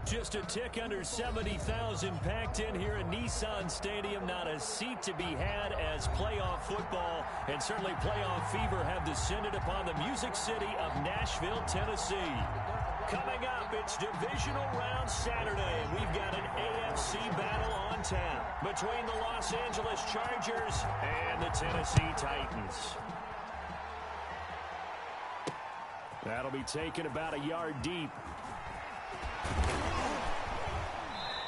Just a tick under 70,000 packed in here at Nissan Stadium. Not a seat to be had as playoff football and certainly playoff fever have descended upon the Music City of Nashville, Tennessee. Coming up, it's divisional round Saturday. We've got an AFC battle on tap between the Los Angeles Chargers and the Tennessee Titans. That'll be taken about a yard deep.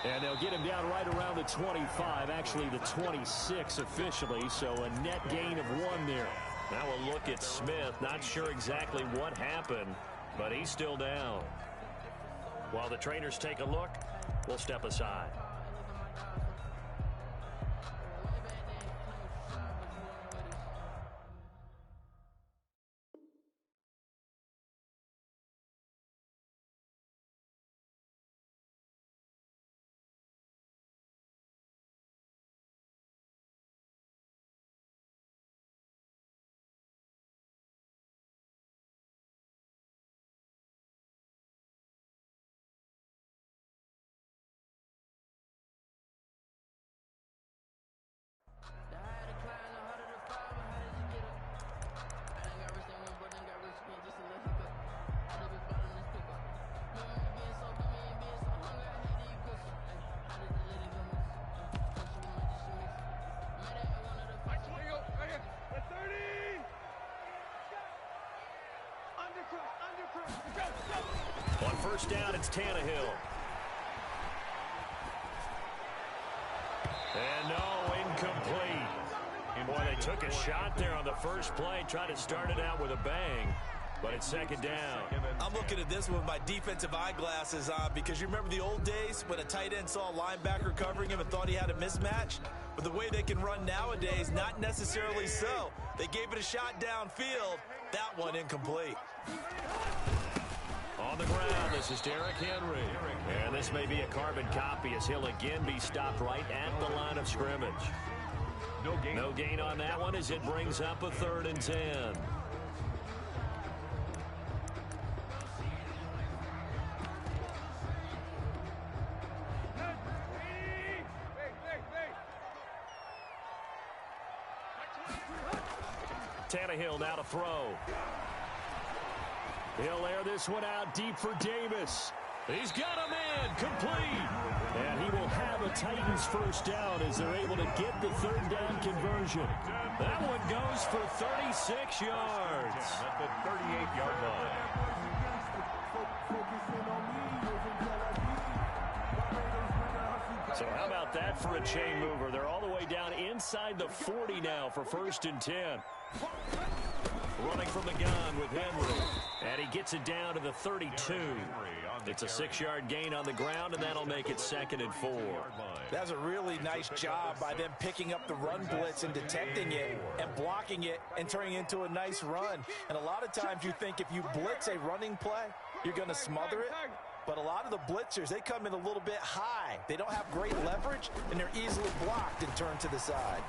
And they'll get him down right around the 25, actually the 26 officially, so a net gain of 1 there. Now we'll look at Smith. Not sure exactly what happened, but he's still down. While the trainers take a look, we'll step aside. On first down, it's Tannehill. And no, incomplete. Boy, they took a shot there on the first play, tried to start it out with a bang, but it's second down. I'm looking at this with my defensive eyeglasses on because you remember the old days when a tight end saw a linebacker covering him and thought he had a mismatch? But the way they can run nowadays, not necessarily so. They gave it a shot downfield. That one incomplete. On the ground, this is Derrick Henry. And this may be a carbon copy as he'll again be stopped right at the line of scrimmage. No gain on that one as it brings up a 3rd and 10. Tannehill now to throw. He'll air this one out deep for Davis. He's got a man complete. And he will have a Titans first down as they're able to get the 3rd down conversion. That one goes for 36 yards. At the 38-yard line. So how about that for a chain mover? They're all the way down inside the 40 now for 1st and 10. Running from the gun with Henry. And he gets it down to the 32. It's a 6-yard gain on the ground, and that'll make it 2nd and 4. That's a really nice job by them picking up the run blitz and detecting it and blocking it and turning it into a nice run. And a lot of times you think if you blitz a running play, you're going to smother it. But a lot of the blitzers, they come in a little bit high. They don't have great leverage, and they're easily blocked and turned to the side.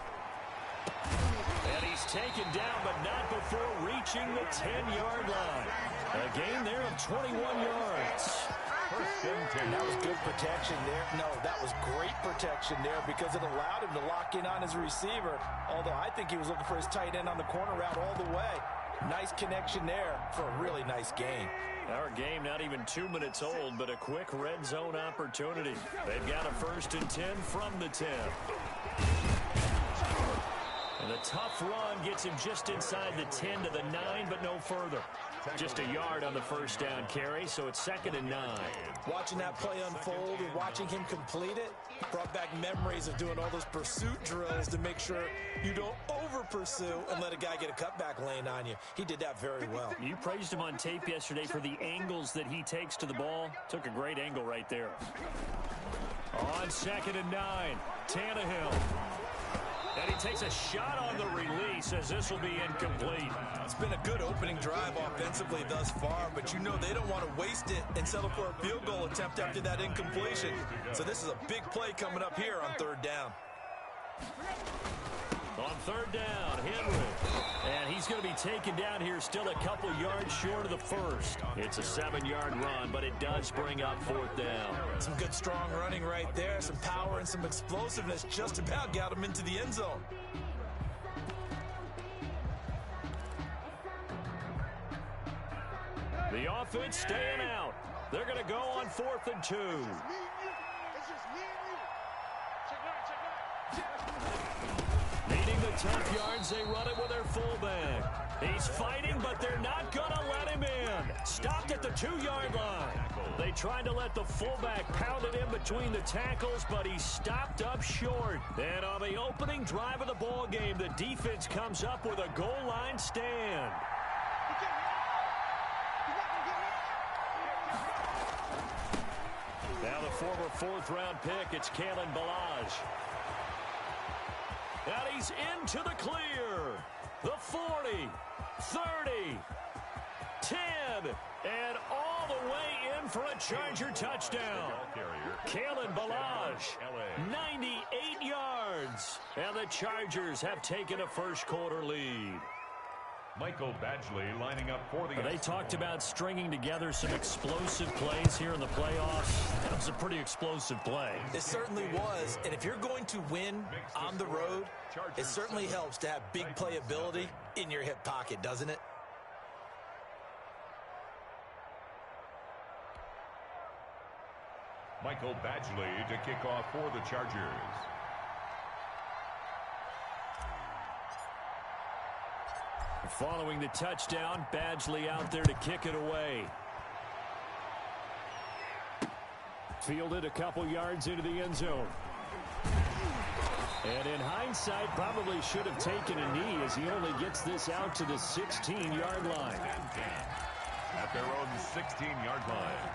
And he's taken down, but not before reaching the 10-yard line. A gain there of 21 yards. That was good protection there. No, that was great protection there because it allowed him to lock in on his receiver. Although I think he was looking for his tight end on the corner route all the way. Nice connection there for a really nice gain. Our game not even 2 minutes old, but a quick red zone opportunity. They've got a 1st and 10 from the 10. And the tough run gets him just inside the 10 to the 9, but no further. Just a yard on the first down carry, so it's 2nd and 9. Watching that play unfold and watching him complete it brought back memories of doing all those pursuit drills to make sure you don't over-pursue and let a guy get a cutback lane on you. He did that very well. You praised him on tape yesterday for the angles that he takes to the ball. Took a great angle right there. On 2nd and 9, Tannehill. And he takes a shot on the release as this will be incomplete. It's been a good opening drive offensively thus far, but you know they don't want to waste it and settle for a field goal attempt after that incompletion. So this is a big play coming up here on 3rd down. On third down, Henry. And he's going to be taken down here still a couple yards short of the first. It's a 7-yard run, but it does bring up fourth down. Some good strong running right there. Some power and some explosiveness just about got him into the end zone. The offense staying out. They're going to go on 4th and 2. Needing the tough yards, they run it with their fullback. He's fighting, but they're not going to let him in. Stopped at the 2-yard line. They tried to let the fullback pound it in between the tackles, but he stopped up short. And on the opening drive of the ball game, the defense comes up with a goal line stand. Now the former 4th-round pick, it's Kalen Balaj. And he's into the clear. The 40, 30, 10, and all the way in for a Charger touchdown. Kalen Balaj, 98 yards. And the Chargers have taken a first-quarter lead. Michael Badgley lining up for the... They talked about stringing together some explosive plays here in the playoffs. That was a pretty explosive play. It certainly was. And if you're going to win on the road, it certainly helps to have big playability in your hip pocket, doesn't it? Michael Badgley to kick off for the Chargers. Following the touchdown, Badgley out there to kick it away. Fielded a couple yards into the end zone. And in hindsight, probably should have taken a knee as he only gets this out to the 16-yard line. At their own 16-yard line.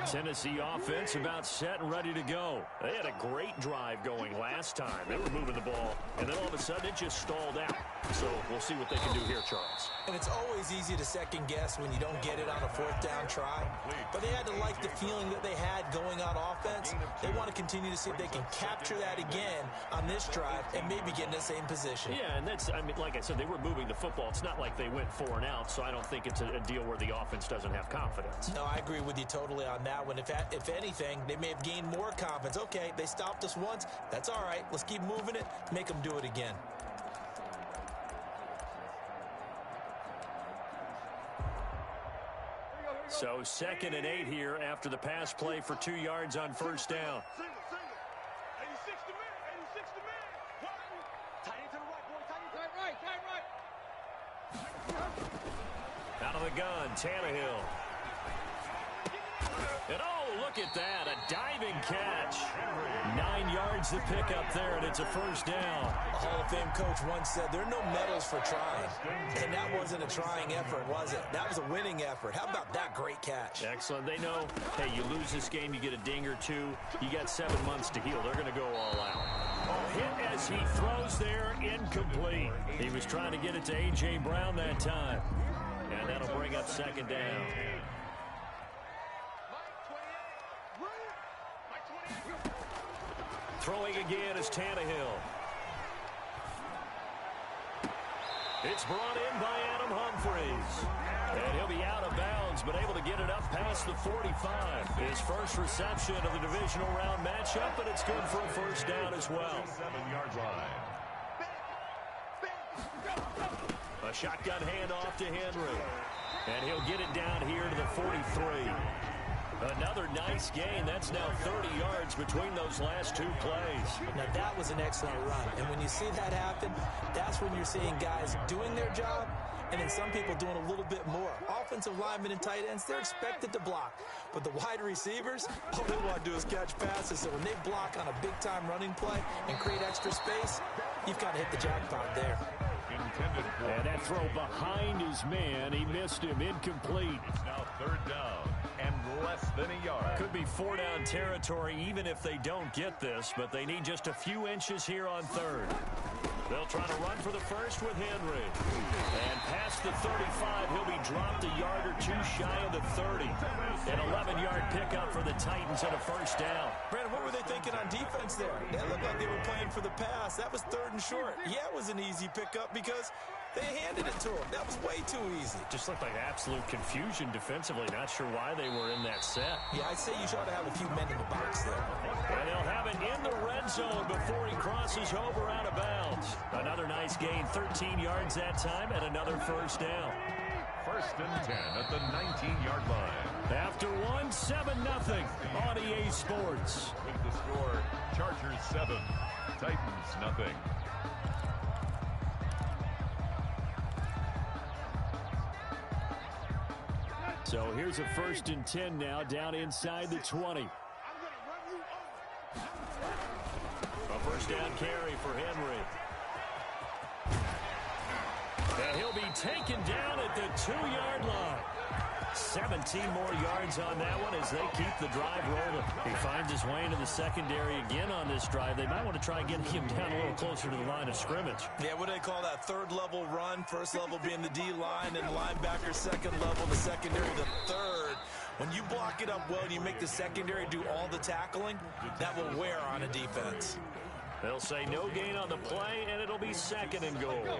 Tennessee offense about set and ready to go. They had a great drive going last time. They were moving the ball, and then all of a sudden it just stalled out. So we'll see what they can do here, Charles. And it's always easy to second guess when you don't get it on a 4th down try. But they had to like the feeling that they had going on offense. They want to continue to see if they can capture that again on this drive and maybe get in the same position. Yeah, and that's, I mean, like I said, they were moving the football. It's not like they went 4 and out, so I don't think it's a deal where the offense doesn't have confidence. No, I agree with you totally on that one. If anything, they may have gained more confidence. Okay, they stopped us once. That's all right. Let's keep moving it. Make them do it again. So 2nd and 8 here after the pass play for 2 yards on first down. Out of the gun, Tannehill. And oh, look at that, a diving catch. 9 yards to pick up there, and it's a first down. A Hall of Fame coach once said there are no medals for trying. And that wasn't a trying effort, was it? That was a winning effort. How about that great catch? Excellent. They know, hey, you lose this game, you get a ding or two. You got 7 months to heal. They're going to go all out. Hit as he throws there, incomplete. He was trying to get it to A.J. Brown that time. And that'll bring up 2nd down. Throwing again is Tannehill. It's brought in by Adam Humphries. And he'll be out of bounds, but able to get it up past the 45. His first reception of the divisional round matchup, and it's good for a first down as well. 7-yard line. A shotgun handoff to Henry. And he'll get it down here to the 43. Another nice gain. That's now 30 yards between those last 2 plays. Now, that was an excellent run. And when you see that happen, that's when you're seeing guys doing their job and then some people doing a little bit more. Offensive linemen and tight ends, they're expected to block. But the wide receivers, all they want to do is catch passes. So when they block on a big-time running play and create extra space, you've got to hit the jackpot there. And that throw behind his man, he missed him, incomplete. It's now 3rd down and less than a yard. Could be 4-down territory even if they don't get this, but they need just a few inches here on 3rd. They'll try to run for the first with Henry. And past the 35, he'll be dropped a yard or two shy of the 30. An 11-yard pickup for the Titans and a first down. Brandon, what were they thinking on defense there? They looked like they were playing for the pass. That was 3rd and short. Yeah, it was an easy pickup because they handed it to him. That was way too easy. Just looked like absolute confusion defensively. Not sure why they were in that set. Yeah, I'd say you ought to have a few men in the box there. And they'll have it in the red zone before he crosses over out of bounds. Another nice gain, 13 yards that time, and another first down. 1st and 10 at the 19-yard line. After 7-0 on EA Sports. With the score, Chargers 7, Titans nothing. So here's a 1st and 10 now, down inside the 20. A first down carry for Henry. And he'll be taken down at the 2-yard line. 17 more yards on that one as they keep the drive rolling. He finds his way into the secondary again on this drive. They might want to try getting him down a little closer to the line of scrimmage. Yeah, what do they call that? 3rd level run. 1st level being the D-line and linebacker. 2nd level, the secondary, the 3rd. When you block it up well and you make the secondary do all the tackling, that will wear on a defense. They'll say no gain on the play, and it'll be 2nd and goal.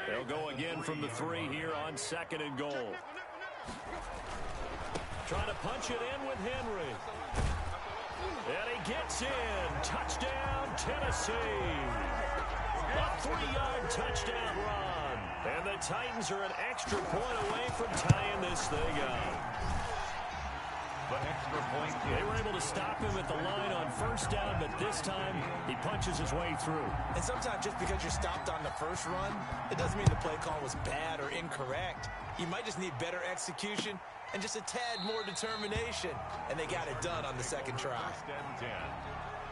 They'll go again from the 3 here on 2nd and goal. Trying to punch it in with Henry. And he gets in. Touchdown, Tennessee. A 3-yard touchdown run. And the Titans are an extra point away from tying this thing up. But extra point. They were able to stop him at the line on 1st down, but this time he punches his way through. And sometimes just because you're stopped on the 1st run, it doesn't mean the play call was bad or incorrect. You might just need better execution and just a tad more determination. And they got it done on the 2nd try. 1st and 10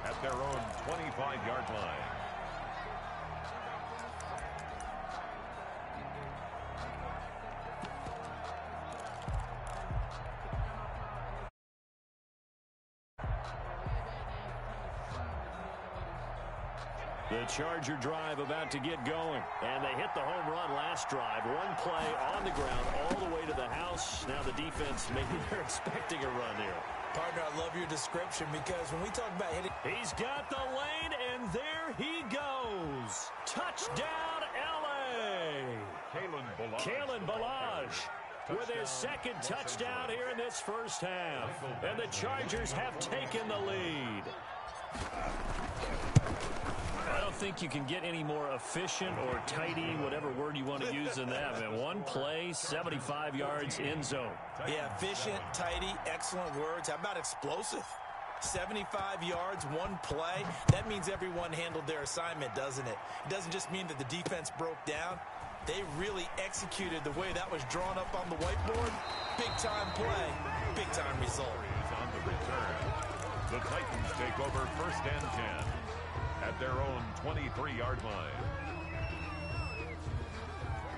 at their own 25-yard line. The Charger drive about to get going. And they hit the home run last drive. One play on the ground all the way to the house. Now the defense, maybe they're expecting a run here. Partner, I love your description because when we talk about hitting... He's got the lane, and there he goes. Touchdown, L.A. Kalen Ballage with his 2nd touchdown here in this 1st half. And the Chargers have taken the lead. I don't think you can get any more efficient or tidy, whatever word you want to use in that. Man, one play, 75 yards, end zone. Yeah, efficient, tidy, excellent words. How about explosive? 75 yards, one play. That means everyone handled their assignment, doesn't it? It doesn't just mean that the defense broke down. They really executed the way that was drawn up on the whiteboard. Big-time play, big-time result. On the return, the Titans take over 1st and 10 at their own 23-yard line.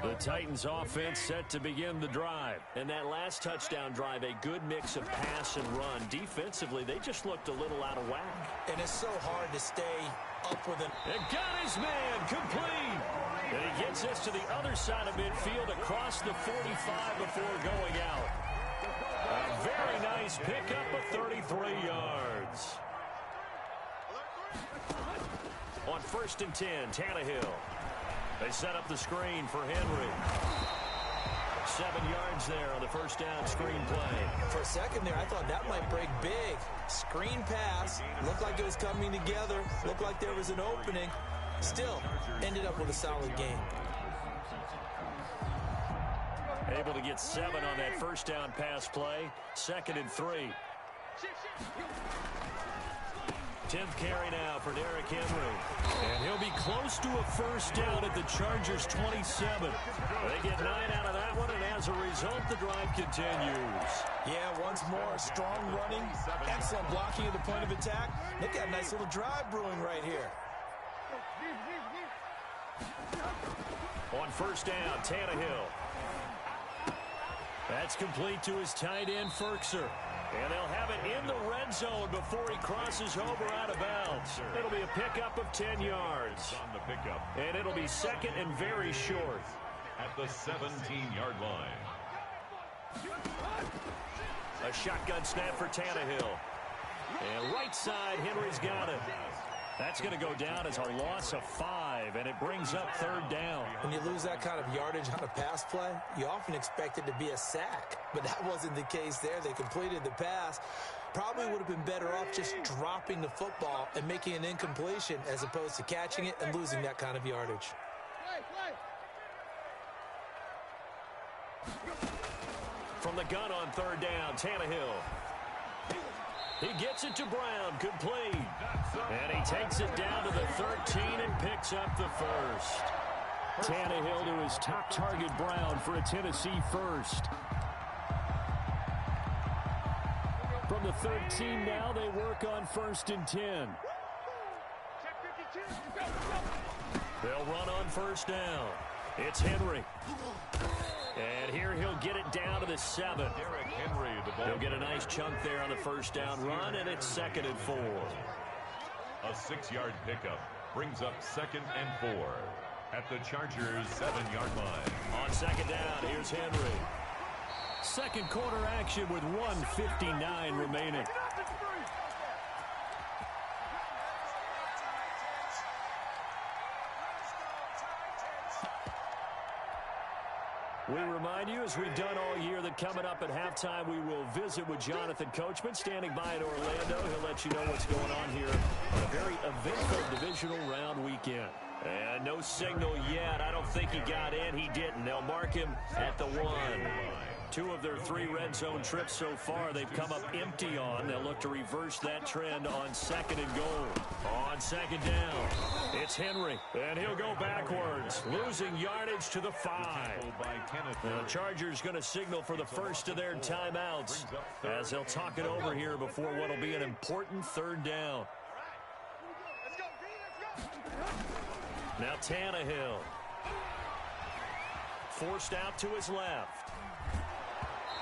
The Titans offense set to begin the drive. And that last touchdown drive, a good mix of pass and run. Defensively, they just looked a little out of whack. And it's so hard to stay up with it. And got his man complete. And he gets this to the other side of midfield across the 45 before going out. A very nice pickup of 33 yards. On 1st and 10, Tannehill. They set up the screen for Henry. 7 yards there on the 1st down screen play. For a second there, I thought that might break big. Screen pass. Looked like it was coming together. Looked like there was an opening. Still, ended up with a solid game. Able to get 7 on that 1st down pass play. 2nd and 3. 10th carry now for Derrick Henry. And he'll be close to a 1st down at the Chargers' 27. They get 9 out of that one, and as a result, the drive continues. Yeah, once more, strong running, excellent blocking at the point of attack. They've got a nice little drive brewing right here. On 1st down, Tannehill. That's complete to his tight end, Ferkser. And they'll have it in the red zone before he crosses over out of bounds. It'll be a pickup of 10 yards. On the pickup. And it'll be second and very short. At the 17-yard line. A shotgun snap for Tannehill. And right side, Henry's got it. That's going to go down as a loss of 5, and it brings up third down. When you lose that kind of yardage on a pass play, you often expect it to be a sack. But that wasn't the case there. They completed the pass. Probably would have been better off just dropping the football and making an incompletion as opposed to catching it and losing that kind of yardage. From the gun on third down, Tannehill. He gets it to Brown, complete. And he takes it down to the 13 and picks up the first. Tannehill to his top target, Brown, for a Tennessee first. From the 13 now, they work on 1st and 10. They'll run on first down. It's Henry. And here he'll get it down to the 7. Derrick Henry, the ball. He'll get a nice chunk there on the first down run, and it's 2nd and 4. A 6-yard pickup brings up 2nd and 4 at the Chargers' 7-yard line. On 2nd down, here's Henry. Second quarter action with 1:59 remaining. We remind you, as we've done all year, that coming up at halftime, we will visit with Jonathan Coachman, standing by in Orlando. He'll let you know what's going on here on a very eventful divisional round weekend. And no signal yet. I don't think he got in. He didn't. They'll mark him at the 1. 2 of their 3 red zone trips so far they've come up empty on. They'll look to reverse that trend on 2nd and goal. On 2nd down, it's Henry, and he'll go backwards, losing yardage to the 5. The Chargers going to signal for the first of their timeouts as they'll talk it over here before what will be an important 3rd down. Now Tannehill, forced out to his left.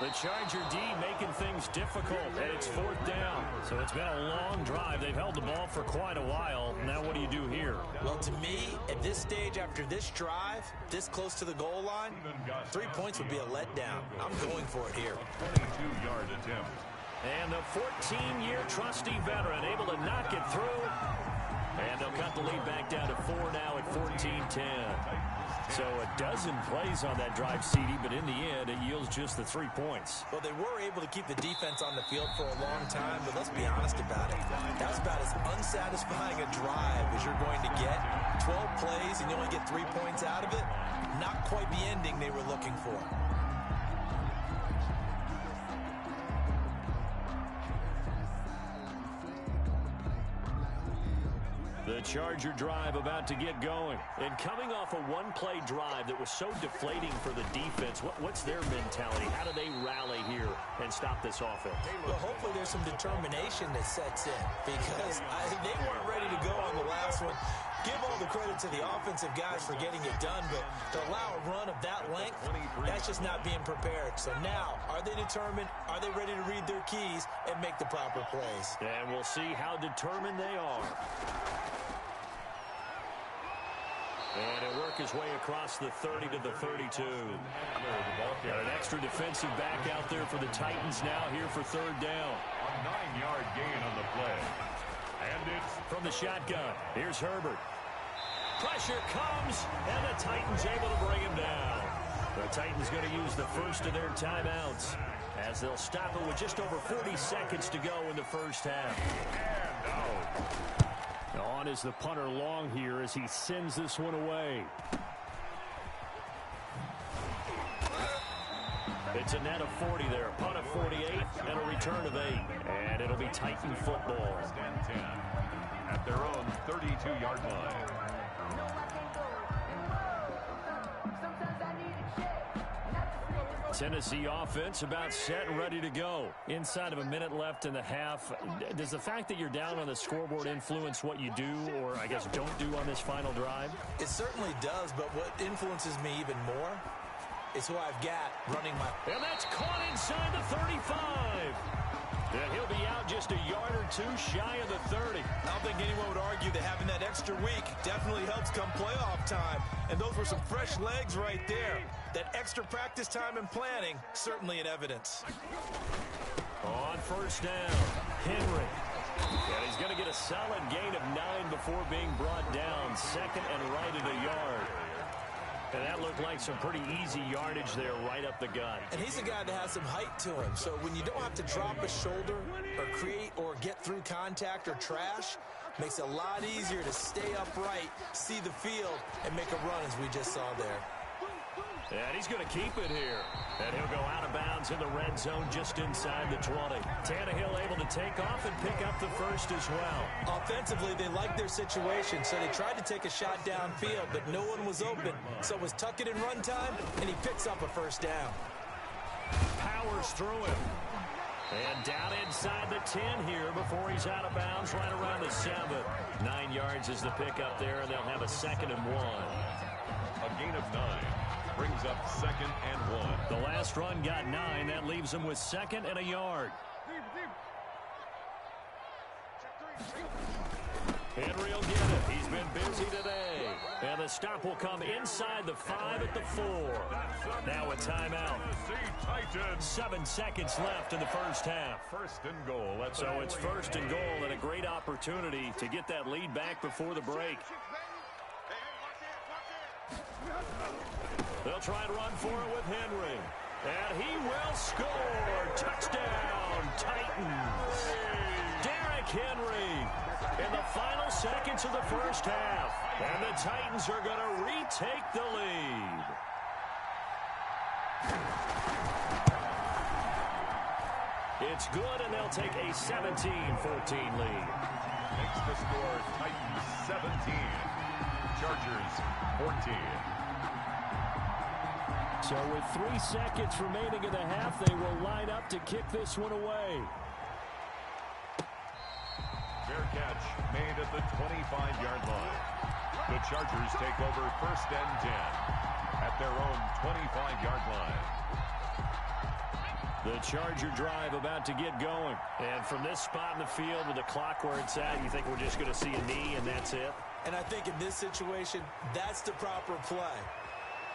The Charger D making things difficult, and it's 4th down. So it's been a long drive. They've held the ball for quite a while. Now what do you do here? Well, to me, at this stage, after this drive, this close to the goal line, 3 points would be a letdown. I'm going for it here. 22-yard attempt. And the 14-year trusty veteran able to knock it through. And they'll cut the lead back down to 4 now at 14-10. So a dozen plays on that drive, CD, but in the end, it yields just the 3 points. Well, they were able to keep the defense on the field for a long time, but let's be honest about it. That was about as unsatisfying a drive as you're going to get. 12 plays, and you only get 3 points out of it. Not quite the ending they were looking for. The Charger drive about to get going. And coming off a one-play drive that was so deflating for the defense, what's their mentality? How do they rally here and stop this offense? Well, hopefully there's some determination that sets in because they weren't ready to go on the last one. Give all the credit to the offensive guys for getting it done, but to allow a run of that length, that's just not being prepared. So now, are they determined? Are they ready to read their keys and make the proper plays? And we'll see how determined they are. And he'll work his way across the 30 to the 32. Got an extra defensive back out there for the Titans now here for 3rd down. A 9-yard gain on the play. And it's from the shotgun. Here's Herbert. Pressure comes, and the Titans able to bring him down. The Titans going to use the first of their timeouts as they'll stop it with just over 40 seconds to go in the first half. and out. On is the punter Long here as he sends this one away. It's a net of 40 there. Punt of 48 and a return of 8. And it'll be Titan football. And 10 at their own 32-yard line. Tennessee offense about set and ready to go. Inside of a minute left in the half. Does the fact that you're down on the scoreboard influence what you do, or I guess don't do on this final drive? It certainly does, but what influences me even more is who I've got running my... And that's caught inside the 35. And he'll be out just a yard or two shy of the 30. I don't think anyone would argue that having that extra week definitely helps come playoff time. And those were some fresh legs right there. That extra practice time and planning, certainly in evidence. On first down, Henry. And he's going to get a solid gain of 9 before being brought down. Second and right at a yard. And that looked like some pretty easy yardage there right up the gut. And he's a guy that has some height to him. So when you don't have to drop a shoulder or create or get through contact or trash, makes it a lot easier to stay upright, see the field, and make a run as we just saw there. And he's going to keep it here. And he'll go out of bounds in the red zone just inside the 20. Tannehill able to take off and pick up the first as well. Offensively, they liked their situation, so they tried to take a shot downfield, but no one was open. So it was tuck it in run time, and he picks up a first down. Powers through him. And down inside the 10 here before he's out of bounds right around the 7. 9 yards is the pickup there, and they'll have a second and 1. A gain of 9. Brings up second and 1. The last run got 9. That leaves him with second and a yard. Henry will get it. He's been busy today. And the stop will come inside the 5 at the 4. Now a timeout. 7 seconds left in the first half. First and goal. So it's first and goal and a great opportunity to get that lead back before the break. They'll try and run for it with Henry. And he will score. Touchdown, Titans. Derrick Henry in the final seconds of the first half. And the Titans are going to retake the lead. It's good, and they'll take a 17-14 lead. Makes the score Titans 17. Chargers 14. So with 3 seconds remaining in the half, they will line up to kick this one away. Fair catch made at the 25-yard line. The Chargers take over first and 10 at their own 25-yard line. The Charger drive about to get going. And from this spot in the field with the clock where it's at, you think we're just going to see a knee and that's it? And I think in this situation, that's the proper play.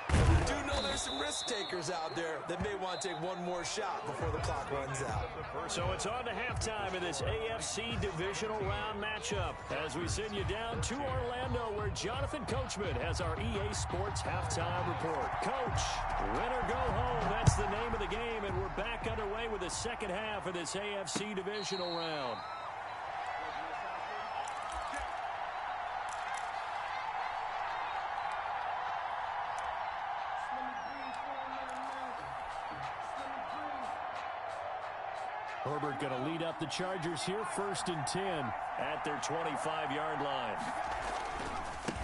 I do know there's some risk takers out there that may want to take one more shot before the clock runs out. So it's on to halftime in this AFC divisional round matchup as we send you down to Orlando where Jonathan Coachman has our EA Sports halftime report. Coach, win or go home, that's the name of the game, and we're back underway with the second half of this AFC divisional round. Herbert going to lead up the Chargers here, first and 10 at their 25-yard line.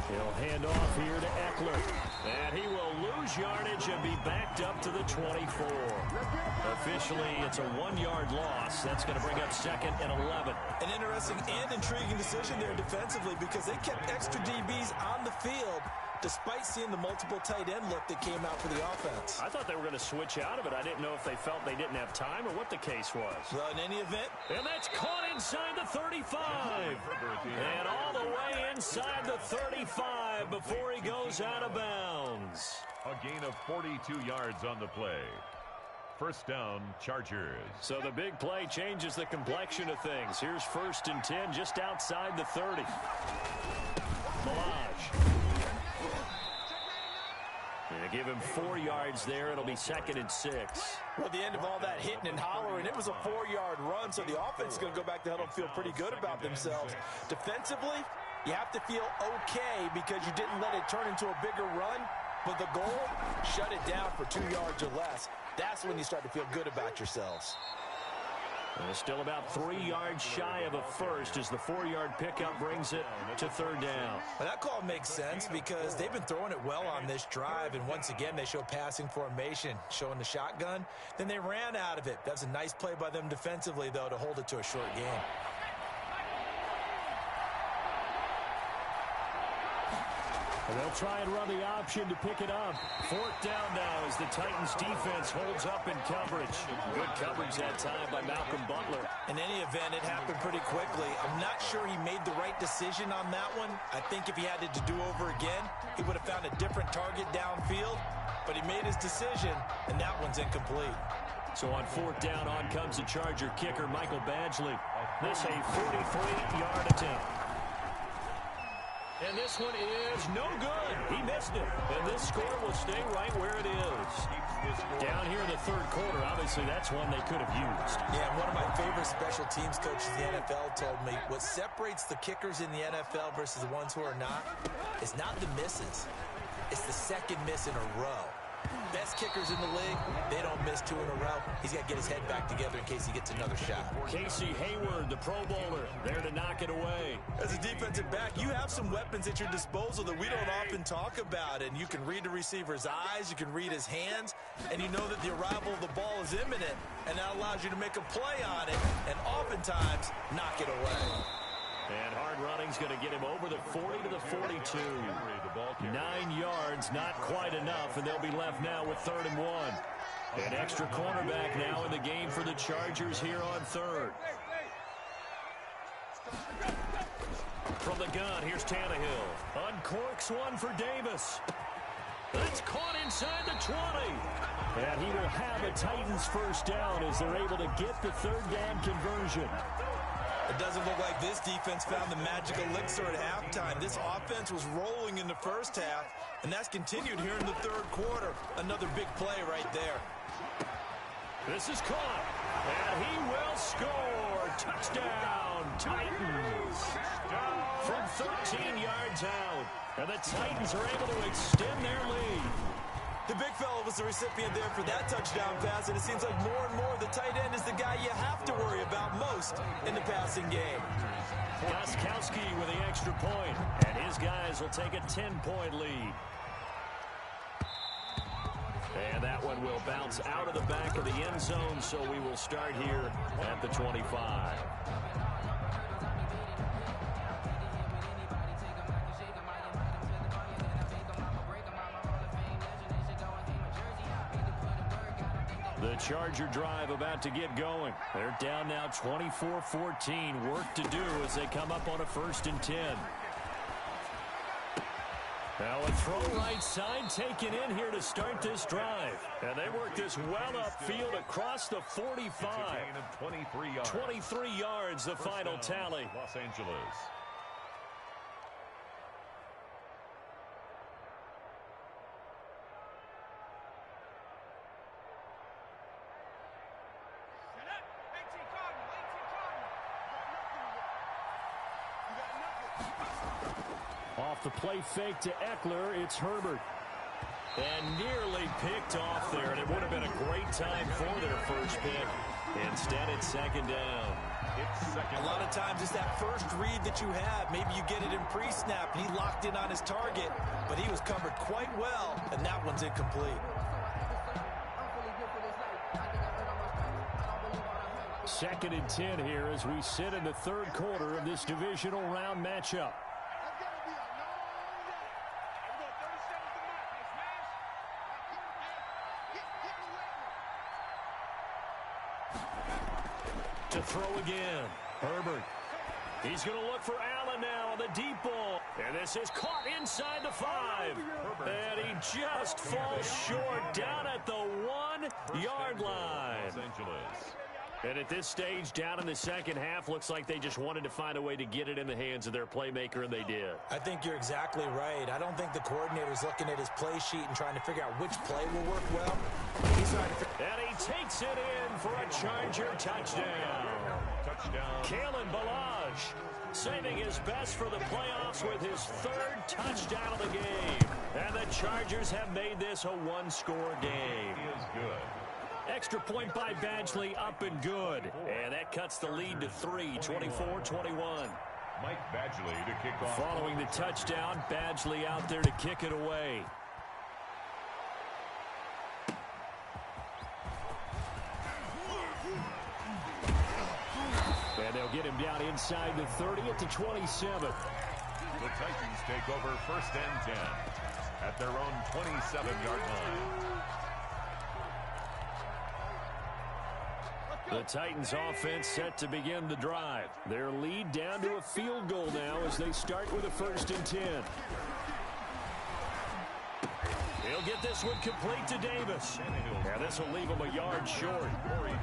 He'll hand off here to Eckler. And he will lose yardage and be backed up to the 24. Officially, it's a 1-yard loss. That's going to bring up second and 11. An interesting and intriguing decision there defensively because they kept extra DBs on the field despite seeing the multiple tight end look that came out for the offense. I thought they were going to switch out of it. I didn't know if they felt they didn't have time or what the case was. Well, in any event. And that's caught inside the 35. And all the way inside the 35 before he goes out of bounds. A gain of 42 yards on the play. First down, Chargers. So the big play changes the complexion of things. Here's first and 10 just outside the 30. Milage. They give him 4 yards there. It'll be second and 6. Well, at the end of all that hitting and hollering, it was a 4-yard run, so the offense is going to go back to huddle and feel pretty good about themselves. Defensively, you have to feel okay because you didn't let it turn into a bigger run, but the goal, shut it down for 2 yards or less. That's when you start to feel good about yourselves. And still about 3 yards shy of a first as the 4-yard pickup brings it to third down. Well, that call makes sense because they've been throwing it well on this drive, and once again they show passing formation, showing the shotgun. Then they ran out of it. That was a nice play by them defensively, though, to hold it to a short game. And they'll try and run the option to pick it up. Fourth down now as the Titans defense holds up in coverage. Good coverage that time by Malcolm Butler. In any event, it happened pretty quickly. I'm not sure he made the right decision on that one. I think if he had it to do over again, he would have found a different target downfield. But he made his decision, and that one's incomplete. So on fourth down, on comes the Charger kicker, Michael Badgley. This a 43-yard attempt. And this one is no good. He missed it. And this score will stay right where it is. Down here in the third quarter, obviously that's one they could have used. Yeah, one of my favorite special teams coaches in the NFL told me what separates the kickers in the NFL versus the ones who are not is not the misses. It's the second miss in a row. Best kickers in the league, they don't miss two in a row. He's got to get his head back together in case he gets another shot. Casey Hayward, the Pro Bowler, there to knock it away. As a defensive back, you have some weapons at your disposal that we don't often talk about. And you can read the receiver's eyes, you can read his hands, and you know that the arrival of the ball is imminent. And that allows you to make a play on it and oftentimes knock it away. And hard running's going to get him over the 40 to the 42. 9 yards, not quite enough, and they'll be left now with 3rd and 1. An extra cornerback now in the game for the Chargers here on third. From the gun, here's Tannehill. Uncorks one for Davis. That's caught inside the 20. And he will have a Titans first down as they're able to get the third down conversion. It doesn't look like this defense found the magic elixir at halftime. This offense was rolling in the first half, and that's continued here in the third quarter. Another big play right there. This is caught, and he will score. Touchdown, Titans. From 13 yards out, and the Titans are able to extend their lead. The big fella was the recipient there for that touchdown pass, and it seems like more and more the tight end is the guy you have to worry about most in the passing game. Gostkowski with the extra point, and his guys will take a 10-point lead. And that one will bounce out of the back of the end zone, so we will start here at the 25. The Charger drive about to get going. They're down now 24-14. Work to do as they come up on a 1st and 10. Now a throw right side taken in here to start this drive. And they work this well upfield across the 45. 23 yards, the final tally. Los Angeles. Off the play fake to Eckler, it's Herbert. And nearly picked off there, and it would have been a great time for their first pick. Instead, it's 2nd down. A lot of times it's that first read that you have. Maybe you get it in pre-snap, and he locked in on his target, but he was covered quite well, and that one's incomplete. 2nd and 10 here as we sit in the third quarter of this divisional round matchup. To throw again. Herbert. He's going to look for Allen now on the deep ball. And this is caught inside the 5. And he just falls short down at the 1-yard line. Los Angeles. And at this stage, down in the second half, looks like they just wanted to find a way to get it in the hands of their playmaker, and they did. I think you're exactly right. I don't think the coordinator's looking at his play sheet and trying to figure out which play will work well. He's trying to and he takes it in for a Charger touchdown. Kalen Ballage saving his best for the playoffs with his 3rd touchdown of the game. And the Chargers have made this a 1-score game. He is good. Extra point by Badgley, up and good. And that cuts the lead to 3, 24-21. Mike Badgley to kick off. Following the touchdown, Badgley out there to kick it away. And they'll get him down inside the 30 at the 27. The Titans take over 1st and 10 at their own 27-yard line. The Titans offense set to begin the drive. Their lead down to a field goal now as they start with a 1st and 10. He'll get this one complete to Davis. Now this will leave him a yard short.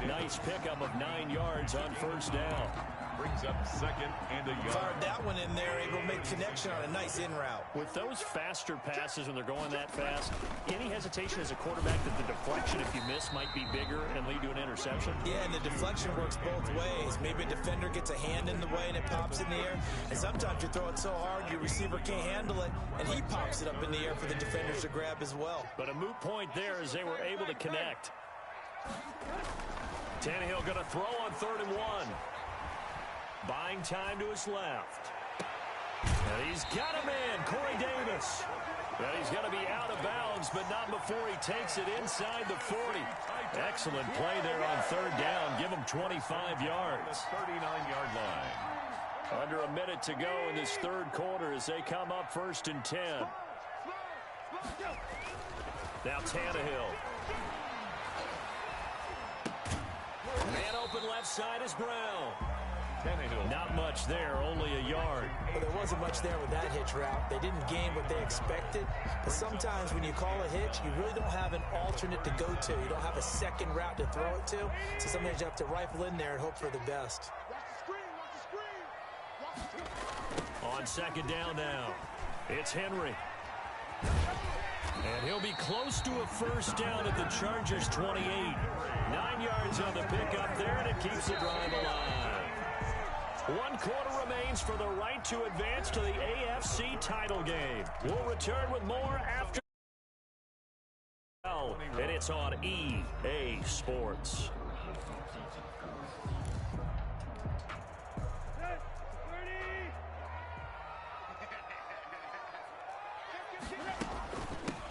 Nice pickup of 9 yards on 1st down. Brings up 2nd and a yard. Fired that one in there, able to make connection on a nice in route. With those faster passes when they're going that fast, any hesitation as a quarterback that the deflection, if you miss, might be bigger and lead to an interception? Yeah, and the deflection works both ways. Maybe a defender gets a hand in the way and it pops in the air. And sometimes you throw it so hard your receiver can't handle it, and he pops it up in the air for the defenders to grab as well. But a moot point there as they were able to connect. Tannehill going to throw on 3rd and 1. Buying time to his left. And he's got him in, Corey Davis. But he's going to be out of bounds, but not before he takes it inside the 40. Excellent play there on 3rd down. Give him 25 yards. 39-yard line. Under a minute to go in this 3rd quarter as they come up 1st and 10. Now Tannehill. Man open left side is Brown. Not much there, only a yard. Well, there wasn't much there with that hitch route. They didn't gain what they expected. But sometimes when you call a hitch, you really don't have an alternate to go to. You don't have a second route to throw it to. So sometimes you have to rifle in there and hope for the best. On 2nd down now, it's Henry. And he'll be close to a 1st down at the Chargers' 28. 9 yards on the pickup there, and it keeps the drive alive. 1 quarter remains for the right to advance to the AFC title game. We'll return with more after. And it's on EA Sports.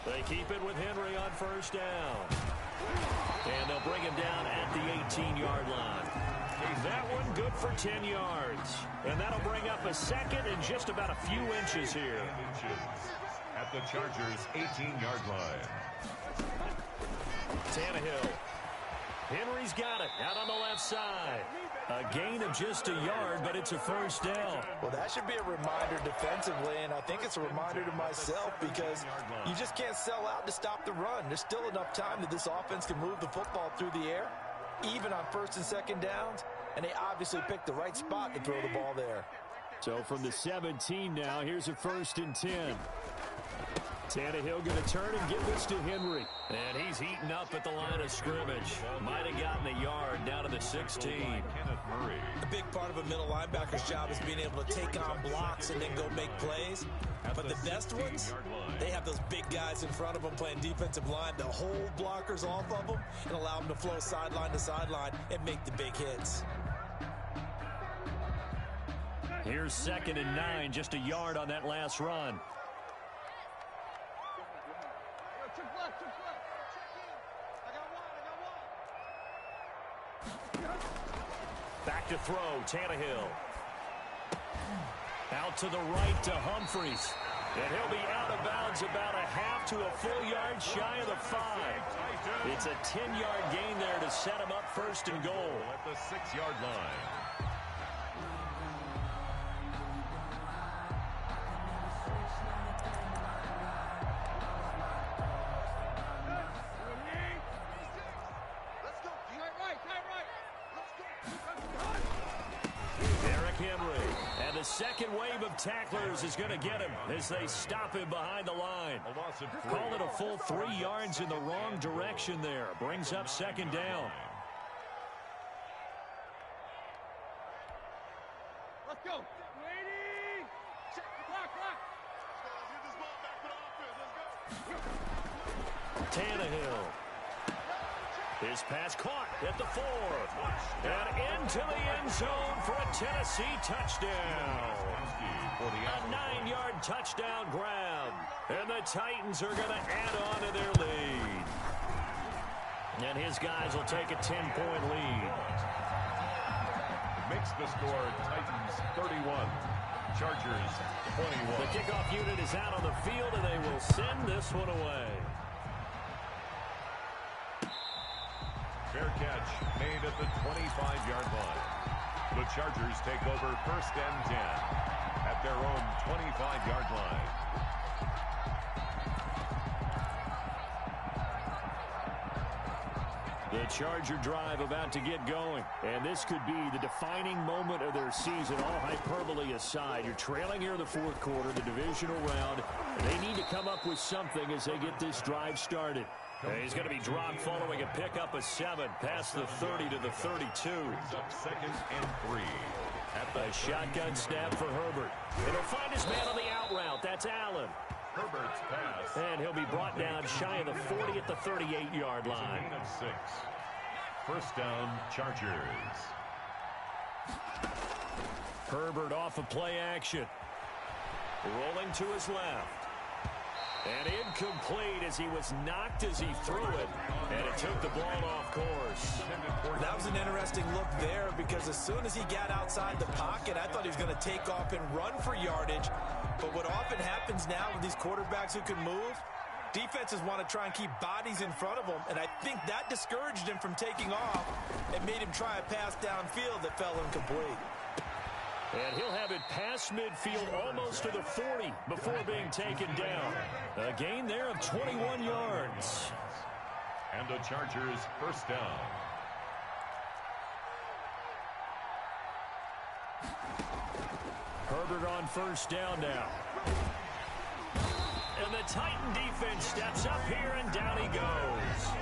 They keep it with Henry on 1st down. And they'll bring him down at the 18-yard line. That one good for 10 yards. And that'll bring up a 2nd and just about a few inches here. At the Chargers' 18-yard line. Tannehill. Henry's got it out on the left side. A gain of just a yard, but it's a 1st down. Well, that should be a reminder defensively, and I think it's a reminder to myself because you just can't sell out to stop the run. There's still enough time that this offense can move the football through the air, even on 1st and 2nd downs, and they obviously picked the right spot to throw the ball there. So from the 17 now, here's a 1st and 10. Tannehill going to turn and give this to Henry. And he's heating up at the line of scrimmage. Might have gotten a yard down to the 16. A big part of a middle linebacker's job is being able to take on blocks and then go make plays. But the best ones, they have those big guys in front of them playing defensive line to hold blockers off of them and allow them to flow sideline to sideline and make the big hits. Here's 2nd and 9, just a yard on that last run. Back to throw, Tannehill. Out to the right to Humphries. And he'll be out of bounds about a half to a full yard shy of the 5. It's a 10-yard gain there to set him up 1st and goal. At the 6-yard line. Second wave of tacklers is going to get him as they stop him behind the line. Call it a full 3 yards in the wrong direction there. Brings up 2nd down. Let's go. Lady. Check the clock. Tannehill. His pass caught at the 4. And into the end zone for a Tennessee touchdown. A 9-yard touchdown grab. And the Titans are going to add on to their lead. And his guys will take a 10-point lead. Makes the score Titans 31, Chargers 21. The kickoff unit is out on the field, and they will send this one away. Fair catch made at the 25-yard line. The Chargers take over 1st and 10 at their own 25-yard line. The Charger drive about to get going. And this could be the defining moment of their season, all hyperbole aside. You're trailing here in the fourth quarter, the divisional round. They need to come up with something as they get this drive started. He's going to be dropped following a pickup of 7 past the 30 to the 32. 2nd and 3. At the shotgun snap for Herbert. And he'll find his man on the out route. That's Allen. Herbert's pass. And he'll be brought down shy of the 40 at the 38-yard line. 8 of 6. 1st down, Chargers. Herbert off of play action. Rolling to his left. And incomplete as he was knocked as he threw it. And it took the ball off course. That was an interesting look there because as soon as he got outside the pocket, I thought he was going to take off and run for yardage. But what often happens now with these quarterbacks who can move, defenses want to try and keep bodies in front of them. And I think that discouraged him from taking off and made him try a pass downfield that fell incomplete. And he'll have it past midfield almost to the 40 before being taken down. A gain there of 21 yards. And the Chargers 1st down. Herbert on 1st down now. And the Titan defense steps up here, and down he goes.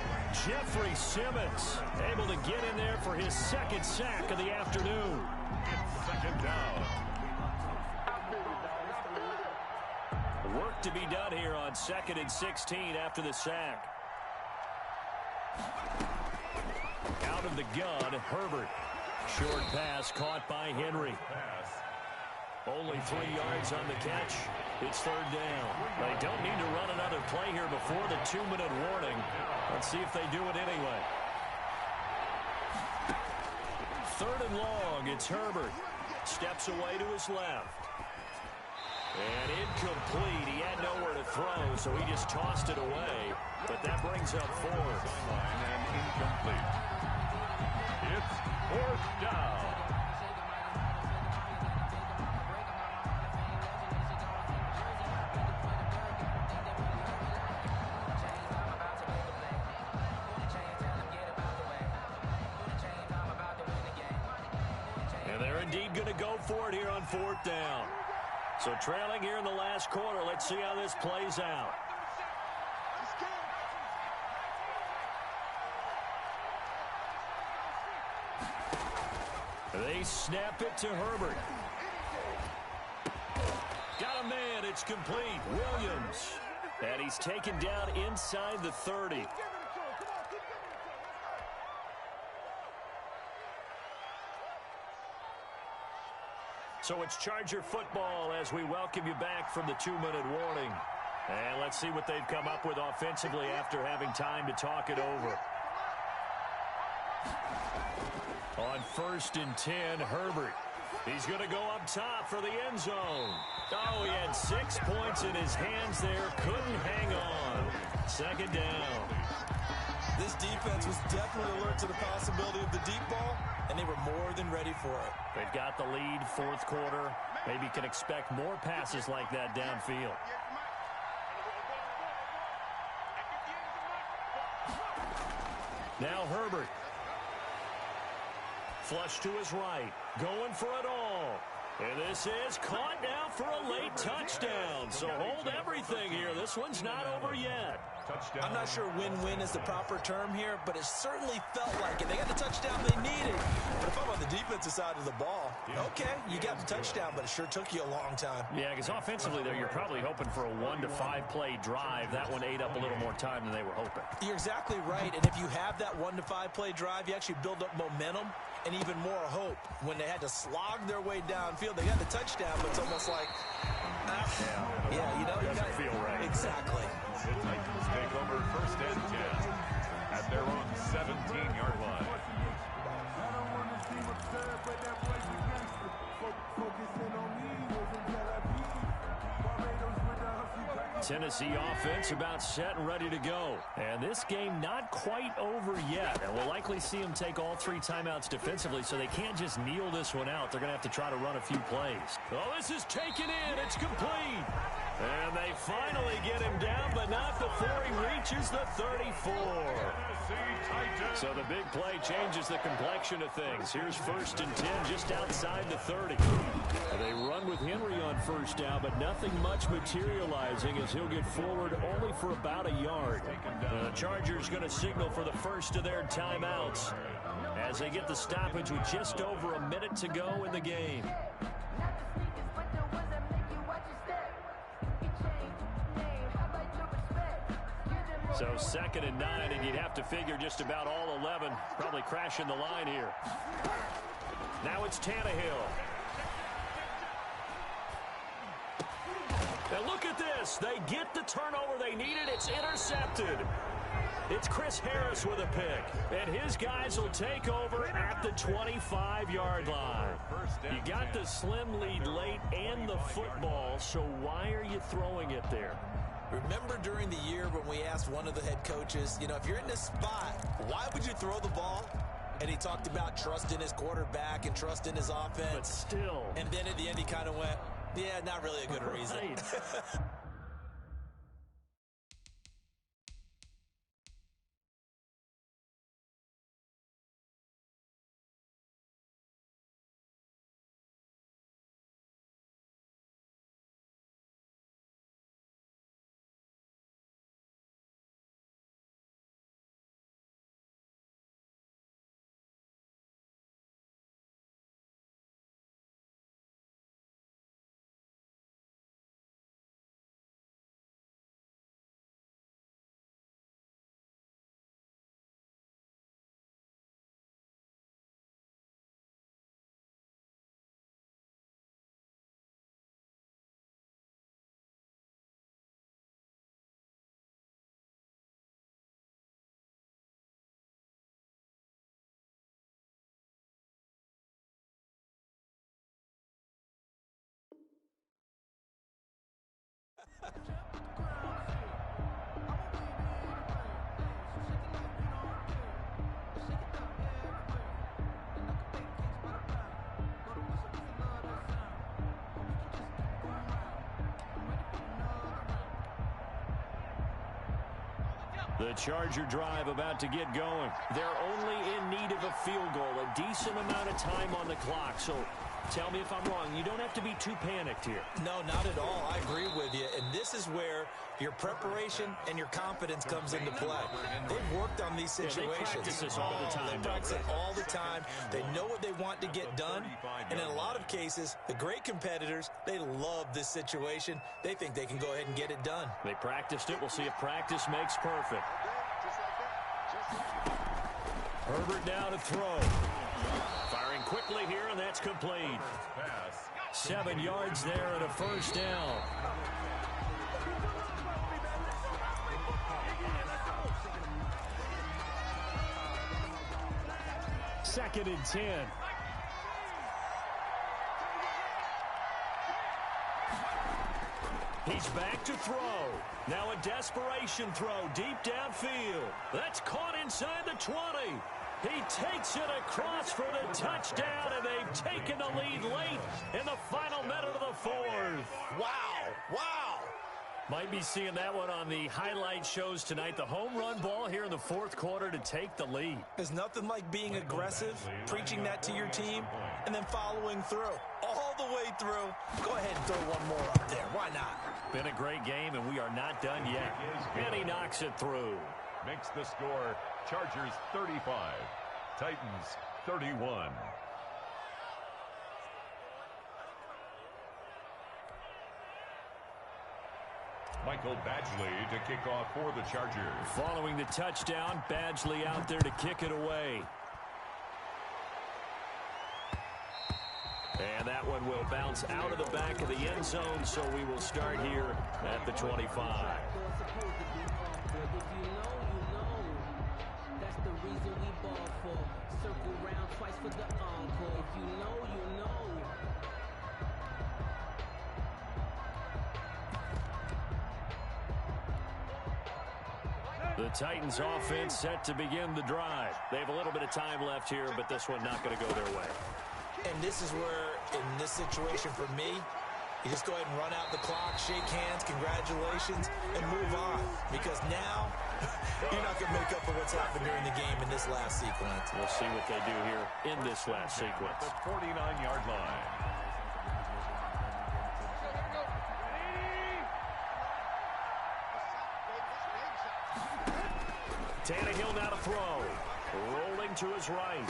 Jeffrey Simmons able to get in there for his 2nd sack of the afternoon. It's 2nd down. Work to be done here on 2nd and 16 after the sack. Out of the gun, Herbert. Short pass caught by Henry. Only 3 yards on the catch. It's 3rd down. They don't need to run another play here before the 2-minute warning. Let's see if they do it anyway. 3rd and long. It's Herbert. Steps away to his left. And incomplete. He had nowhere to throw, so he just tossed it away. But that brings up 4th. And incomplete. It's 4th down. And they're indeed going to go for it here on 4th down. So trailing here in the last quarter. Let's see how this plays out. They snap it to Herbert. Got a man. It's complete. Williams. And he's taken down inside the 30. So it's Charger football as we welcome you back from the 2-minute warning. And let's see what they've come up with offensively after having time to talk it over. On 1st and 10, Herbert. He's going to go up top for the end zone. Oh, he had 6 points in his hands there. Couldn't hang on. 2nd down. This defense was definitely alert to the possibility of the deep ball, and they were more than ready for it. They've got the lead, 4th quarter. Maybe can expect more passes like that downfield. Now Herbert. Flush to his right. Going for it all. And this is caught now for a late touchdown. So hold everything here. This one's not over yet. I'm not sure win-win is the proper term here, but it certainly felt like it. They got the touchdown they needed. But if I'm on the defensive side of the ball, okay, you got the touchdown, but it sure took you a long time. Yeah, because offensively there, you're probably hoping for a 1 to 5 play drive. That one ate up a little more time than they were hoping. You're exactly right. And if you have that 1 to 5 play drive, you actually build up momentum and even more hope. When they had to slog their way downfield, they got the touchdown, but it's almost like, yeah, you know, it doesn't feel right. Exactly. The Titans take over 1st and 10 at their own 17-yard line. Tennessee offense about set and ready to go. And this game not quite over yet. And we'll likely see them take all 3 timeouts defensively, so they can't just kneel this one out. They're going to have to try to run a few plays. Oh, this is taken in. It's complete. And they finally get him down, but not before he reaches the 34. So the big play changes the complexion of things. Here's 1st and 10 just outside the 30. They run with Henry on 1st down, but nothing much materializing as he'll get forward only for about a yard. The Chargers going to signal for the first of their timeouts as they get the stoppage with just over a minute to go in the game. So 2nd and 9, and you'd have to figure just about all 11 probably crashing the line here. Now it's Tannehill. And look at this. They get the turnover they needed. It's intercepted. It's Chris Harris with a pick. And his guys will take over at the 25-yard line. You got the slim lead late and the football, so why are you throwing it there? Remember during the year when we asked one of the head coaches, you know, if you're in this spot, why would you throw the ball? And he talked about trust in his quarterback and trust in his offense. But still. And then at the end he kind of went, yeah, not really a good reason. The Charger drive about to get going. They're only in need of a field goal, a decent amount of time on the clock. So tell me if I'm wrong. You don't have to be too panicked here. No, not at all. I agree with you. And this is where your preparation and your confidence comes into play. They've worked on these situations. They practice this all the time. They practice it all the time. They know what they want to get done. And in a lot of cases, the great competitors, they love this situation. They think they can go ahead and get it done. They practiced it. We'll see if practice makes perfect. Herbert now to throw. Firing quickly here, and that's complete. 7 yards there and a 1st down. Second and 10. He's back to throw. Now a desperation throw deep downfield. That's caught inside the 20. He takes it across for the touchdown, and they've taken the lead late in the final minute of the 4th. Wow. Wow. Might be seeing that one on the highlight shows tonight. The home run ball here in the 4th quarter to take the lead. There's nothing like being aggressive, preaching that to your team, and then following through. All the way through. Go ahead and throw one more up there. Why not? Been a great game, and we are not done yet. And he knocks it through. Makes the score Chargers 35, Titans 31. Michael Badgley to kick off for the Chargers. Following the touchdown, Badgley out there to kick it away. And that one will bounce out of the back of the end zone, so we will start here at the 25. The Titans offense set to begin the drive. They have a little bit of time left here, but this one not going to go their way. And this is where, in this situation for me, you just go ahead and run out the clock, shake hands, congratulations, and move on. Because now, you're not going to make up for what's happened during the game in this last sequence. We'll see what they do here in this last sequence. The 49-yard line. Tannehill now to throw. Rolling to his right.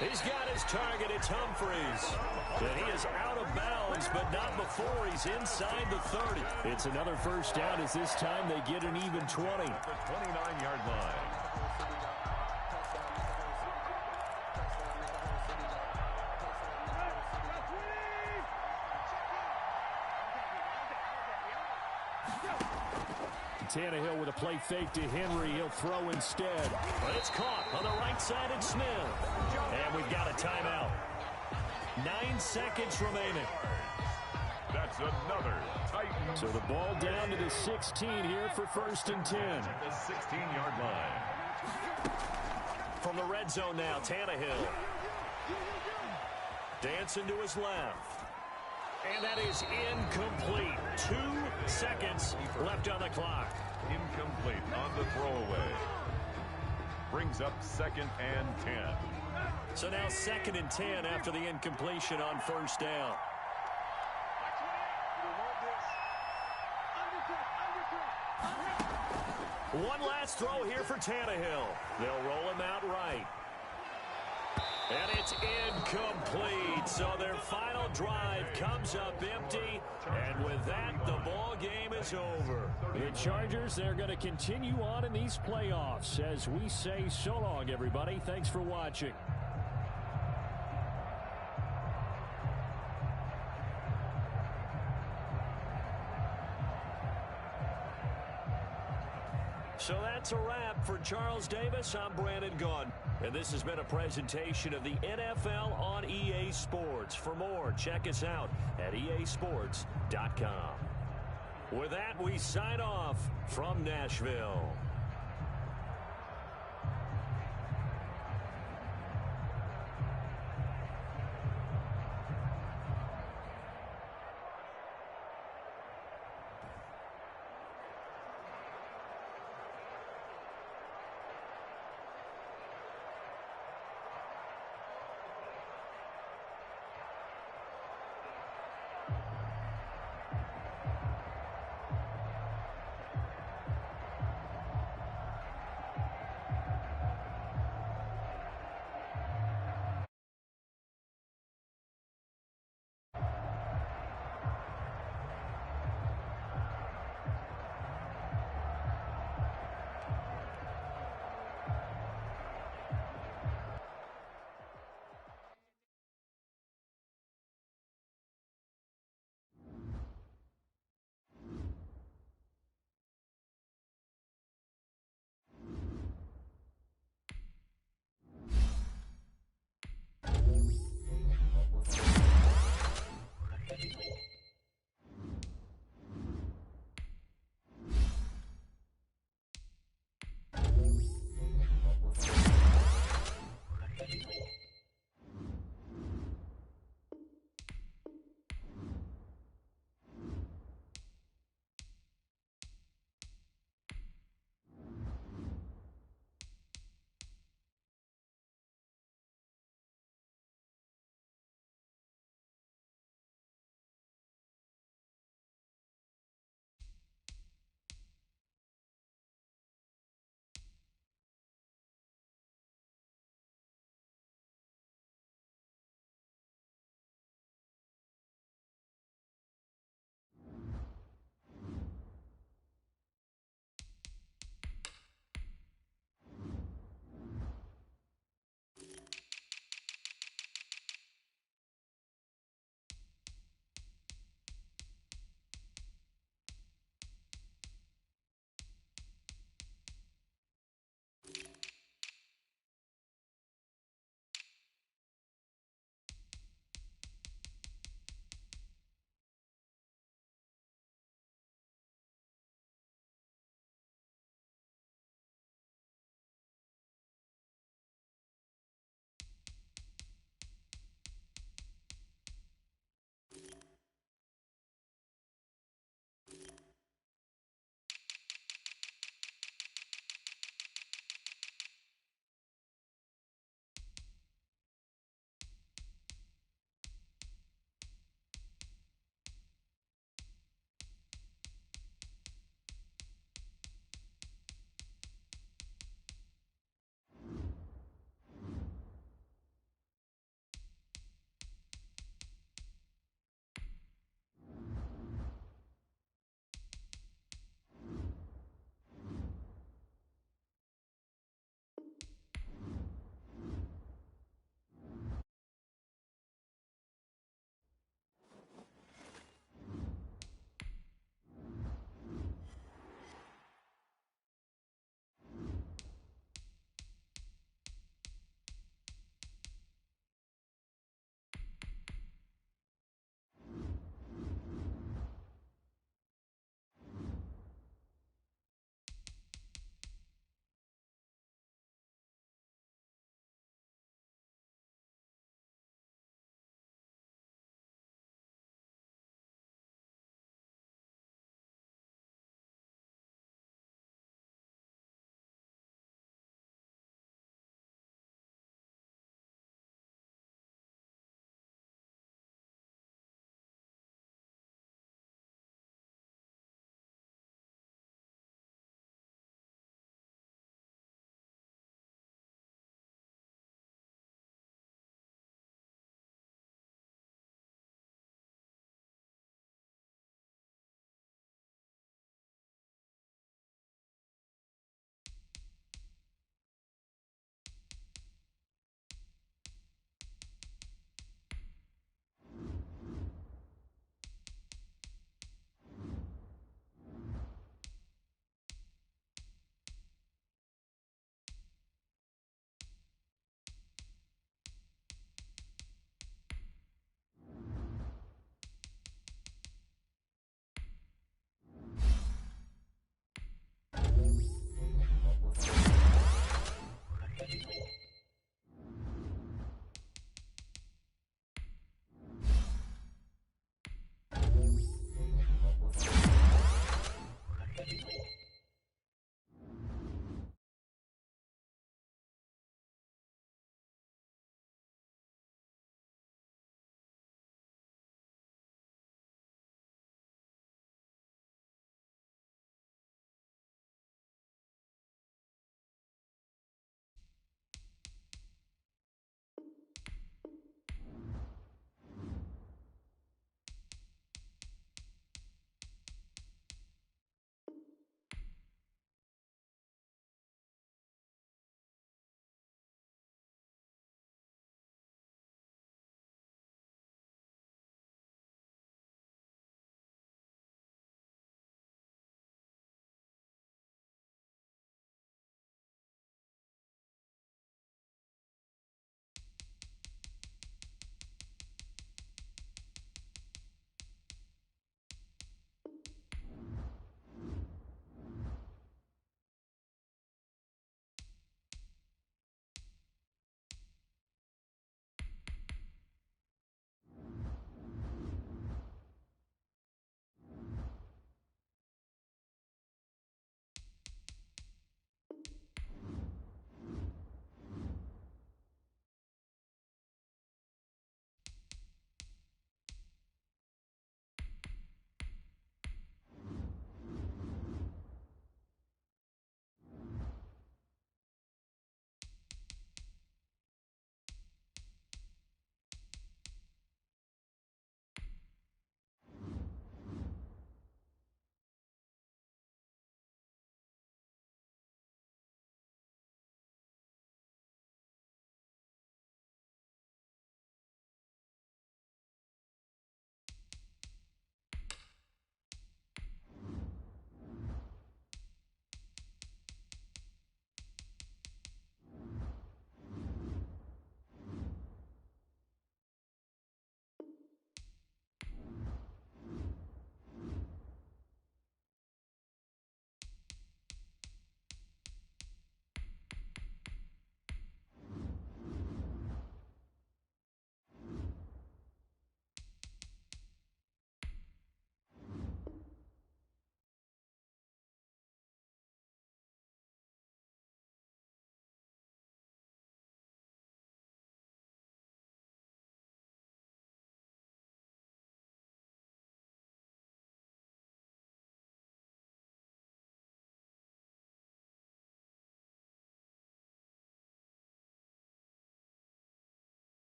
He's got his target. It's Humphries. And he is out of bounds, but not before he's inside the 30. It's another first down as this time they get an even 20. The 29-yard line. Tannehill with a play fake to Henry. He'll throw instead. But it's caught on the right side of Smith. And we've got a timeout. 9 seconds remaining. That's another Titans. So the ball down to the 16 here for 1st and 10. The 16-yard line. From the red zone now, Tannehill. Dancing to his left. And that is incomplete. 2 seconds left on the clock. Incomplete on the throwaway. Brings up 2nd and 10. So now 2nd and 10 after the incompletion on 1st down. One last throw here for Tannehill. They'll roll him out right. And it's incomplete. So their final drive comes up empty. And with that, the ball game is over. The Chargers, they're going to continue on in these playoffs. As we say so long, everybody. Thanks for watching. So that's a wrap for Charles Davis. I'm Brandon Gunn. And this has been a presentation of the NFL on EA Sports. For more, check us out at easports.com. With that, we sign off from Nashville.